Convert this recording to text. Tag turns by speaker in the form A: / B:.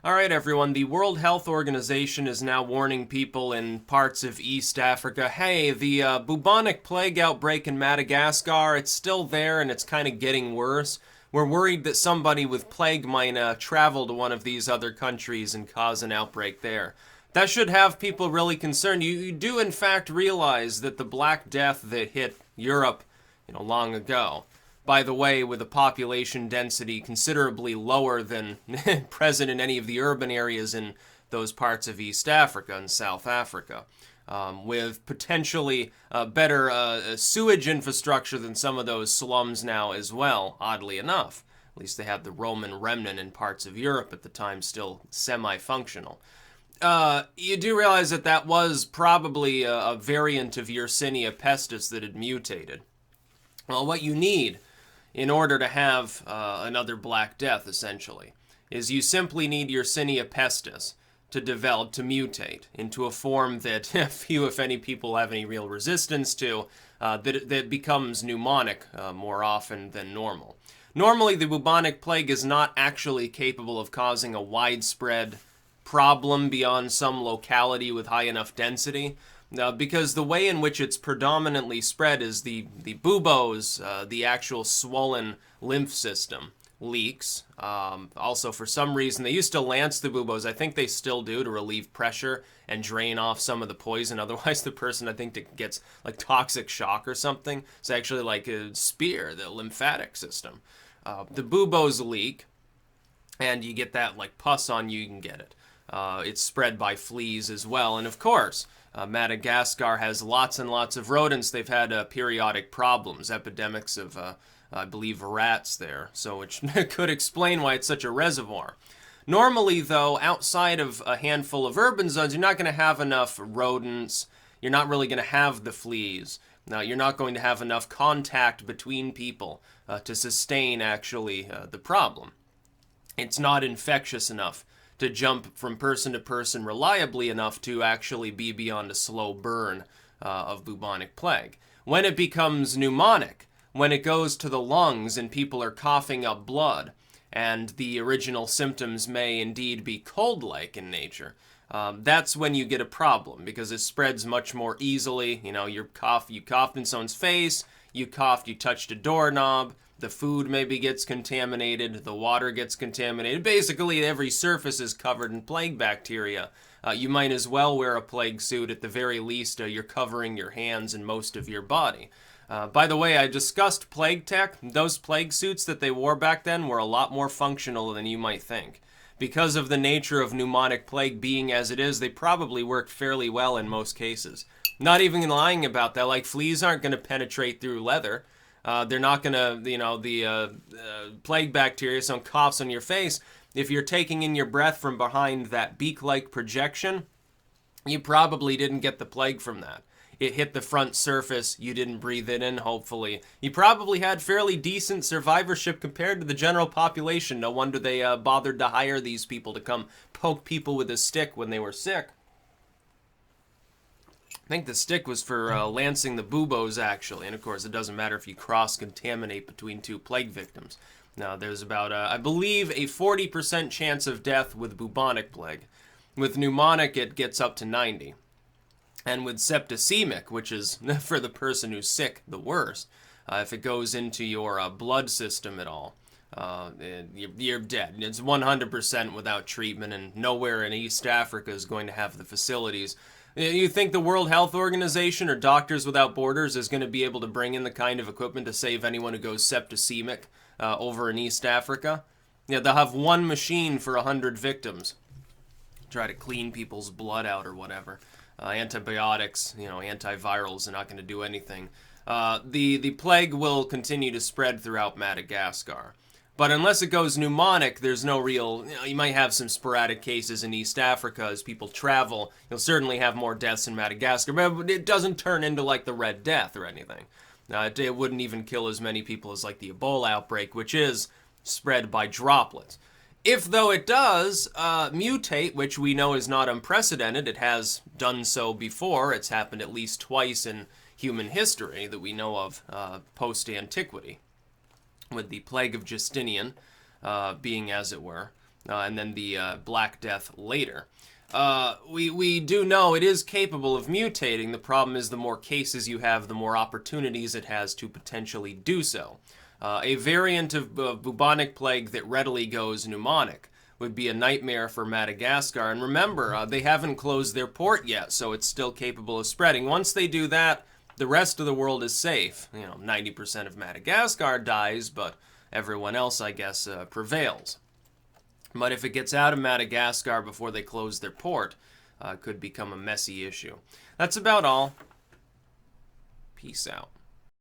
A: All right, everyone. The World Health Organization is now warning people in parts of East Africa, hey, the bubonic plague outbreak in Madagascar, it's still there and it's kind of getting worse. We're worried that somebody with plague might travel to one of these other countries and cause an outbreak there. That should have people really concerned. You do, in fact, realize that the Black Death that hit Europe, long ago, by the way, with a population density considerably lower than present in any of the urban areas in those parts of East Africa and South Africa, with potentially better sewage infrastructure than some of those slums now as well, oddly enough. At least they had the Roman remnant in parts of Europe at the time still semi-functional. You do realize that that was probably a variant of Yersinia pestis that had mutated. Well, what you need in order to have another Black Death, essentially, is you simply need Yersinia pestis to develop, to mutate into a form that few, if any, people have any real resistance to, that becomes pneumonic more often than normal. Normally, the bubonic plague is not actually capable of causing a widespread problem beyond some locality with high enough density. Because the way in which it's predominantly spread is the buboes, the actual swollen lymph system, leaks. Also, for some reason, they used to lance the buboes. I think they still do to relieve pressure and drain off some of the poison. Otherwise, the person, I think, gets like toxic shock or something. It's actually like a spear, the lymphatic system. The buboes leak, and you get that like pus on you, you can get it. It's spread by fleas as well. And of course, Madagascar has lots and lots of rodents. They've had periodic problems, epidemics of, I believe, rats there, so which could explain why it's such a reservoir. Normally, though, outside of a handful of urban zones, you're not going to have enough rodents. You're not really going to have the fleas. Now, you're not going to have enough contact between people to sustain, actually, the problem. It's not infectious enough to jump from person to person reliably enough to actually be beyond a slow burn of bubonic plague. When it becomes pneumonic, when it goes to the lungs and people are coughing up blood, and the original symptoms may indeed be cold-like in nature, that's when you get a problem, because it spreads much more easily. You coughed in someone's face, you coughed, you touched a doorknob, the food maybe gets contaminated, the water gets contaminated. Basically, every surface is covered in plague bacteria. You might as well wear a plague suit. At the very least, you're covering your hands and most of your body. By the way, I discussed plague tech. Those plague suits that they wore back then were a lot more functional than you might think. Because of the nature of pneumonic plague being as it is, they probably worked fairly well in most cases. Not even lying about that, like fleas aren't going to penetrate through leather. They're not going to, the plague bacteria, some coughs on your face. If you're taking in your breath from behind that beak-like projection, you probably didn't get the plague from that. It hit the front surface, you didn't breathe it in, hopefully. You probably had fairly decent survivorship compared to the general population. No wonder they bothered to hire these people to come poke people with a stick when they were sick. I think the stick was for lancing the buboes, actually. And, of course, it doesn't matter if you cross-contaminate between two plague victims. Now, there's about, I believe, a 40% chance of death with bubonic plague. With pneumonic, it gets up to 90. And with septicemic, which is, for the person who's sick, the worst, if it goes into your blood system at all, you're dead. It's 100% without treatment, and nowhere in East Africa is going to have the facilities. You think the World Health Organization or Doctors Without Borders is going to be able to bring in the kind of equipment to save anyone who goes septicemic over in East Africa? Yeah, they'll have one machine for 100 victims. Try to clean people's blood out or whatever. Antibiotics, antivirals are not going to do anything. The plague will continue to spread throughout Madagascar. But unless it goes pneumonic, there's no real, you might have some sporadic cases in East Africa as people travel. You'll certainly have more deaths in Madagascar, but it doesn't turn into like the Red Death or anything. It wouldn't even kill as many people as like the Ebola outbreak, which is spread by droplets. If, though, it does mutate, which we know is not unprecedented, it has done so before, it's happened at least twice in human history that we know of post-antiquity, with the plague of Justinian being, as it were, and then the Black Death later. We do know it is capable of mutating. The problem is the more cases you have, the more opportunities it has to potentially do so. A variant of bubonic plague that readily goes pneumonic would be a nightmare for Madagascar. And remember, they haven't closed their port yet, so it's still capable of spreading. Once they do that, the rest of the world is safe. 90% of Madagascar dies, but everyone else, I guess, prevails. But if it gets out of Madagascar before they close their port, it could become a messy issue. That's about all. Peace out.